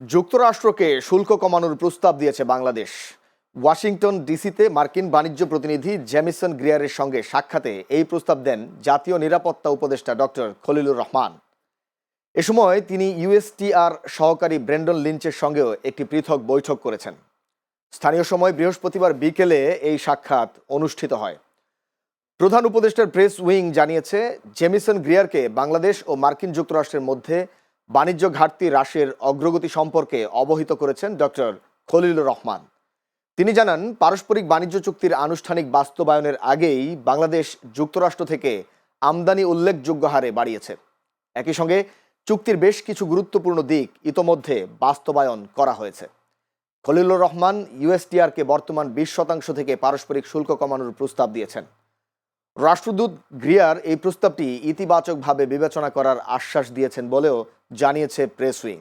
যুক্তরাষ্ট্রকে শুল্ক কমানোর প্রস্তাব দিয়েছে বাংলাদেশ। ওয়াশিংটন ডিসিতে মার্কিন বাণিজ্য প্রতিনিধি জেমিসন গ্রিয়ারের সঙ্গে সাক্ষাতে এই প্রস্তাব দেন জাতীয় নিরাপত্তা উপদেষ্টা ডক্টর খলিলুর রহমান। এ সময় তিনি ইউএসটিআর সহকারী ব্রেন্ডন লিঞ্চের সঙ্গেও একটি পৃথক বৈঠক করেছেন। স্থানীয় সময় বৃহস্পতিবার বিকেলে এই সাক্ষাৎ অনুষ্ঠিত হয়। প্রধান উপদেষ্টার প্রেস উইং জানিয়েছে, জেমিসন গ্রিয়ারকে বাংলাদেশ ও মার্কিন যুক্তরাষ্ট্রের মধ্যে বাণিজ্য ঘাটতি হ্রাসের অগ্রগতি সম্পর্কে অবহিত করেছেন ডক্টর খলিলুর রহমান। তিনি জানান, পারস্পরিক বাণিজ্য চুক্তির আনুষ্ঠানিক বাস্তবায়নের আগেই বাংলাদেশ যুক্তরাষ্ট্র থেকে আমদানি উল্লেখযোগ্য হারে বাড়িয়েছে। একই সঙ্গে চুক্তির বেশ কিছু গুরুত্বপূর্ণ দিক ইতোমধ্যে বাস্তবায়ন করা হয়েছে। খলিলুর রহমান ইউএসটিআরকে বর্তমান 20% থেকে পারস্পরিক শুল্ক কমানোর প্রস্তাব দিয়েছেন। রাষ্ট্রদূত গ্রিয়ার এই প্রস্তাবটি ইতিবাচকভাবে বিবেচনা করার আশ্বাস দিয়েছেন বলেও জানিয়েছে প্রেস উইং।